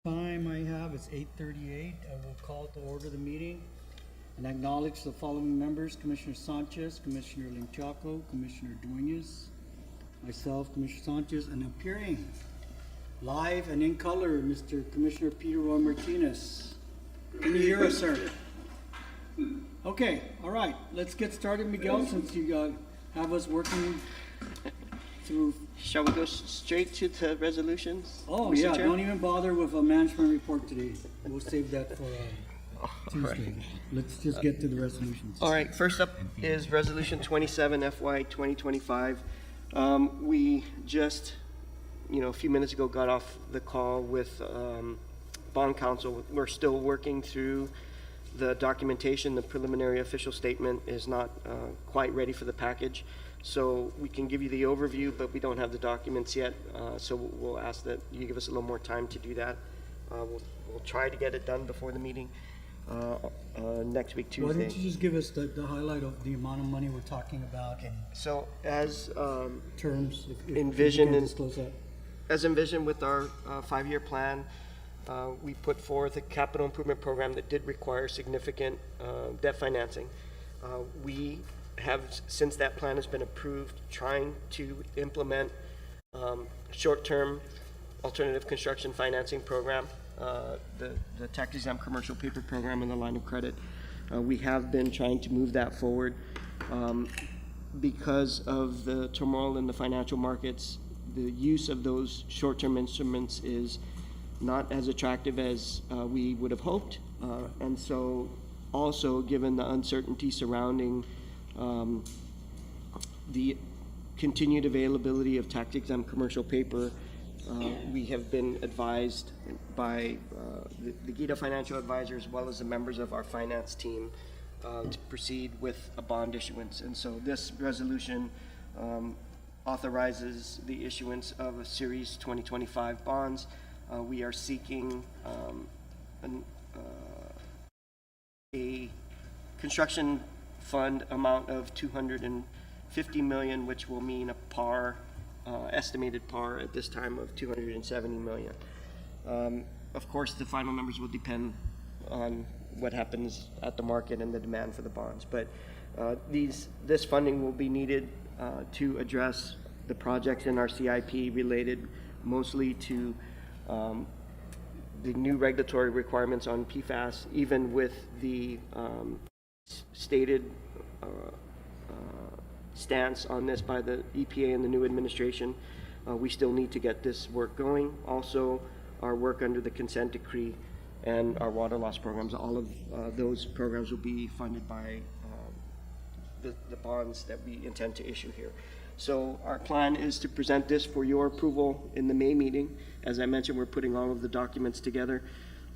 Time I have is 8:38. I will call to order the meeting and acknowledge the following members: Commissioner Sanchez, Commissioner Linchaco, Commissioner Duenas, myself, Commissioner Sanchez, and appearing live and in color, Mr. Commissioner Peter Roy Martinez. Can you hear us, sir? Okay, all right. Let's get started, Miguel, since you have us working through. Shall we go straight to the resolutions? Oh, Mr. yeah, Chair? don't even bother with a management report today. We'll save that for Tuesday. Let's just get to the resolutions. All right, first up is Resolution 27 FY 2025. We just, a few minutes ago got off the call with Bond Counsel. We're still working through the documentation. The preliminary official statement is not quite ready for the package. So we can give you the overview, but we don't have the documents yet. So we'll ask that you give us a little more time to do that. We'll try to get it done before the meeting next week, Tuesday. Why don't you just give us the highlight of the amount of money we're talking about and So as terms, if envisioned you can in- disclose that. As envisioned with our five-year plan, we put forth a capital improvement program that did require significant debt financing. We have, since that plan has been approved, trying to implement short-term alternative construction financing program, the tax-exempt commercial paper program and the line of credit. We have been trying to move that forward. Because of the turmoil in the financial markets, the use of those short-term instruments is not as attractive as we would have hoped. And so also, given the uncertainty surrounding the continued availability of tax-exempt commercial paper, we have been advised by the GWA financial advisor as well as the members of our finance team to proceed with a bond issuance. And so this resolution authorizes the issuance of a Series 2025 bonds. We are seeking a construction fund amount of $250 million, which will mean a par, estimated par at this time of $270 million. Of course, the final numbers will depend on what happens at the market and the demand for the bonds. But this funding will be needed to address the projects in our CIP related mostly to the new regulatory requirements on PFAS, even with the stated stance on this by the EPA and the new administration. We still need to get this work going. Also, our work under the consent decree and our water loss programs, all of those programs will be funded by the bonds that we intend to issue here. So our plan is to present this for your approval in the May meeting. As I mentioned, we're putting all of the documents together,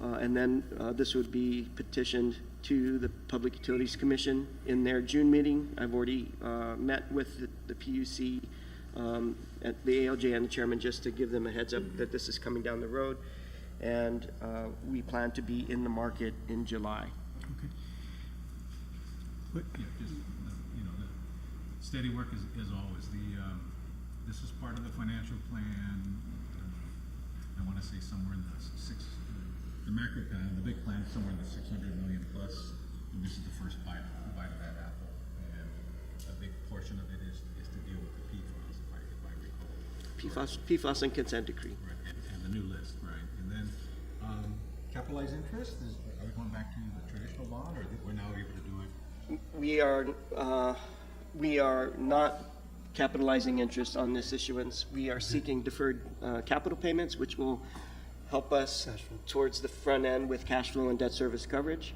and then this would be petitioned to the Public Utilities Commission in their June meeting. I've already met with the PUC, at the ALJ and the chairman, just to give them a heads up that this is coming down the road, and we plan to be in the market in July. Okay. But, yeah, just, the steady work as always. This is part of the financial plan. I want to say somewhere in the macro plan, the big plan is somewhere in the 600 million plus. And this is the first bite of that apple. And a big portion of it is to deal with the PFAS, if I recall. PFAS and consent decree. Right, and the new list, right. And then capitalized interest, are we going back to the traditional bond, or we're now able to do it? We are not capitalizing interest on this issuance. We are seeking deferred capital payments, which will help us towards the front end with cash flow and debt service coverage,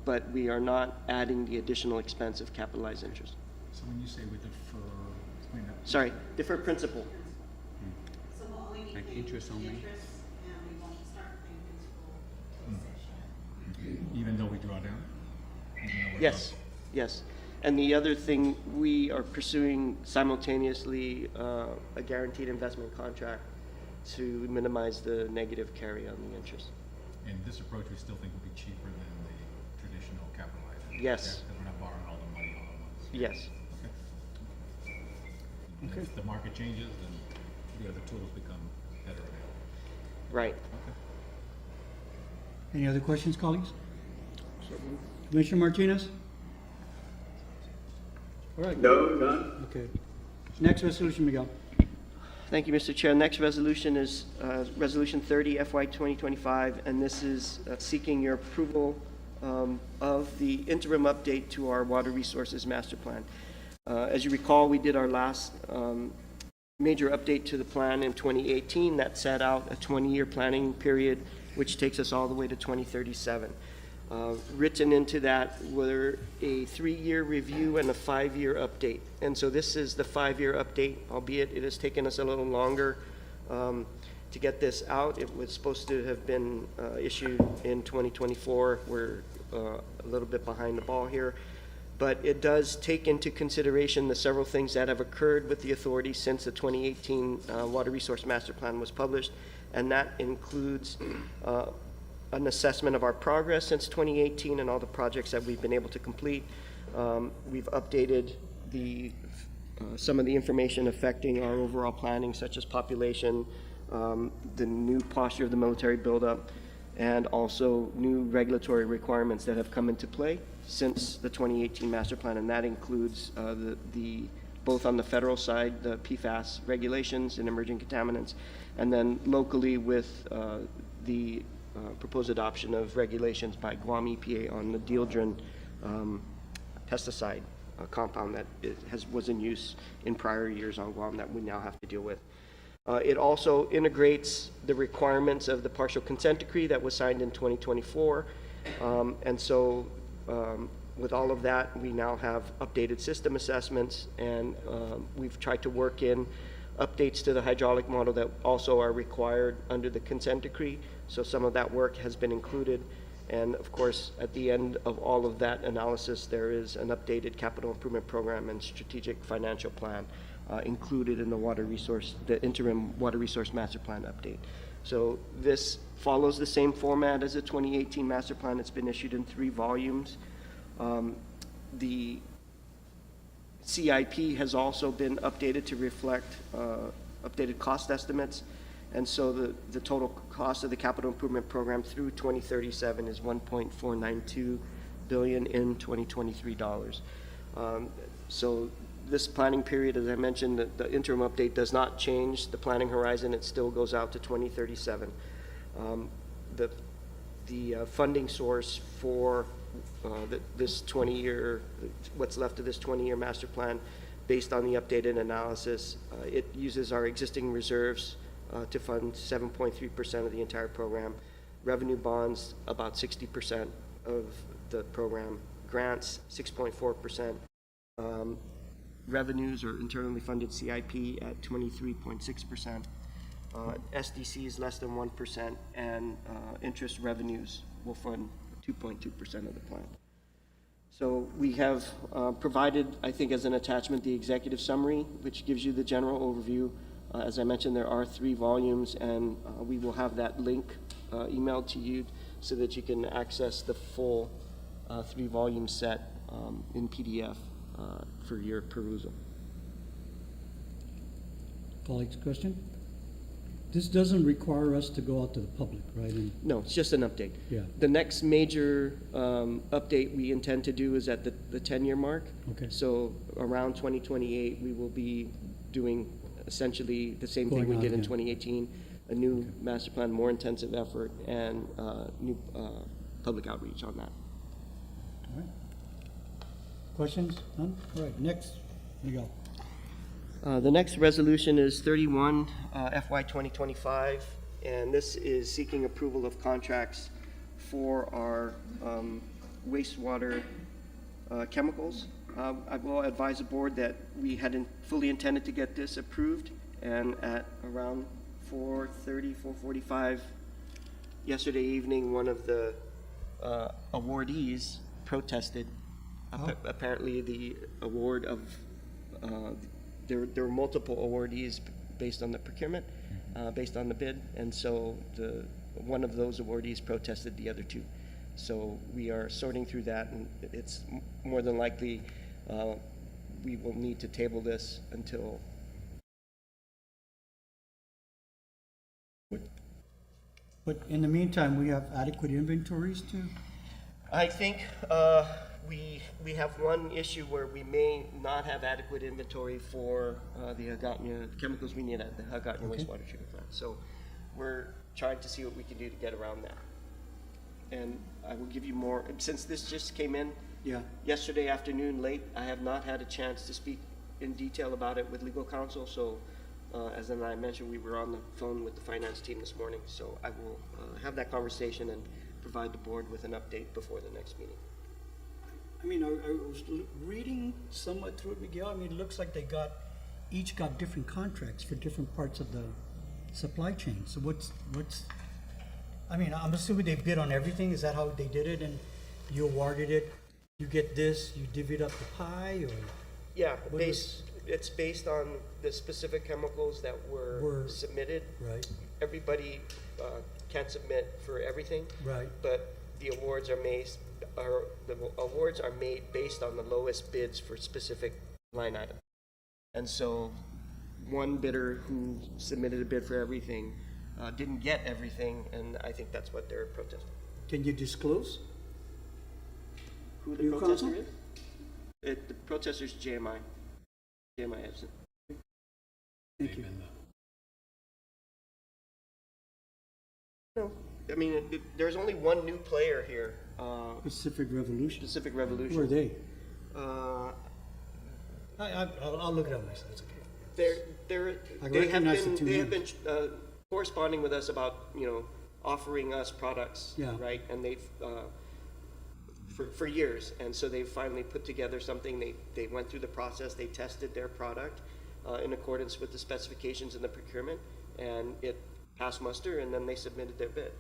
but we are not adding the additional expense of capitalized interest. So when you say we defer, explain that. Sorry, deferred principal. So we'll only need Like to interest only? interest, and we won't start paying principal till session. Even though we draw down? Even though we're Yes, yes. And the other thing, we are pursuing simultaneously a guaranteed investment contract to minimize the negative carry on the interest. And this approach we still think will be cheaper than the traditional capitalized interest? Yes. Because we're not borrowing all the money all at once? Yes. Okay. And Okay. if the market changes, then the other tools become better available. Right. Okay. Any other questions, colleagues? Commissioner Martinez? All right. No, none. Okay. Next resolution, Miguel. Thank you, Mr. Chair. Next resolution is Resolution 30, FY 2025, and this is seeking your approval of the interim update to our Water Resources Master Plan. As you recall, we did our last major update to the plan in 2018 that set out a 20-year planning period, which takes us all the way to 2037. Written into that were a 3-year review and a 5-year update. And so this is the 5-year update, albeit it has taken us a little longer to get this out. It was supposed to have been issued in 2024. We're a little bit behind the ball here. But it does take into consideration the several things that have occurred with the authority since the 2018 Water Resource Master Plan was published. And that includes an assessment of our progress since 2018 and all the projects that we've been able to complete. We've updated some of the information affecting our overall planning, such as population, the new posture of the military buildup, and also new regulatory requirements that have come into play since the 2018 master plan, and that includes both on the federal side, the PFAS regulations and emerging contaminants, and then locally with the proposed adoption of regulations by Guam EPA on the dieldrin pesticide compound that was in use in prior years on Guam that we now have to deal with. It also integrates the requirements of the partial consent decree that was signed in 2024. And so with all of that, we now have updated system assessments, and we've tried to work in updates to the hydraulic model that also are required under the consent decree. So some of that work has been included. And of course, at the end of all of that analysis, there is an updated capital improvement program and strategic financial plan included in the interim water resource master plan update. So this follows the same format as the 2018 master plan. It's been issued in 3 volumes. The CIP has also been updated to reflect updated cost estimates. And so the total cost of the capital improvement program through 2037 is $1.492 billion in 2023 dollars. So this planning period, as I mentioned, the interim update does not change the planning horizon. It still goes out to 2037. The funding source for this 20-year, what's left of this 20-year master plan, based on the updated analysis, it uses our existing reserves to fund 7.3% of the entire program. Revenue bonds, about 60% of the program. Grants, 6.4%. Revenues or internally funded CIP at 23.6%. SDC is less than 1%, and interest revenues will fund 2.2% of the plan. So we have provided, I think, as an attachment, the executive summary, which gives you the general overview. As I mentioned, there are 3 volumes, and we will have that link emailed to you so that you can access the full 3-volume set in PDF for your perusal. Colleagues, question? This doesn't require us to go out to the public, right? And No, it's just an update. Yeah. The next major update we intend to do is at the 10-year mark. Okay. So around 2028, we will be doing essentially the same thing Going we out did in again. 2018, a new master plan, more intensive effort, and new public outreach on that. All right. Questions? None? All right, next, Miguel. The next resolution is 31 FY 2025, and this is seeking approval of contracts for our wastewater chemicals. I will advise the board that we hadn't fully intended to get this approved, and at around 4:30, 4:45 yesterday evening, one of the awardees protested. Apparently the award of there were multiple awardees based on the procurement, based on the bid, and so one of those awardees protested the other 2. So we are sorting through that, and it's more than likely we will need to table this until But in the meantime, we have adequate inventories to, I think we have one issue where we may not have adequate inventory for the Hagatna chemicals we need at the Hagatna wastewater treatment plant. So we're trying to see what we can do to get around that. And I will give you more, since this just came in yeah. yesterday afternoon late, I have not had a chance to speak in detail about it with legal counsel. So as I mentioned, we were on the phone with the finance team this morning. So I will have that conversation and provide the board with an update before the next meeting. I mean, I was reading somewhat through it, Miguel. I mean, it looks like they each got different contracts for different parts of the supply chain. So I mean, I'm assuming they bid on everything. Is that how they did it? And you awarded it, you get this, you divvied up the pie, or? Yeah, What it's based on the specific chemicals that were submitted. Right, Everybody can't submit for everything, right. but the awards are made based on the lowest bids for specific line items. And so one bidder who submitted a bid for everything didn't get everything, and I think that's what they're protesting. Can you disclose? Who the New protester counsel? is? The protester's JMI. JMI Edson. Thank you. No, I mean, there's only one new player here, Pacific Revolution. Pacific Revolution. Who are they? Uh, I'll look it up myself. It's okay. I they have recognize the two been names. corresponding with us about, offering us products, Yeah. right? And they've for years, and so they've finally put together something. They went through the process. They tested their product in accordance with the specifications in the procurement, and it passed muster, and then they submitted their bid.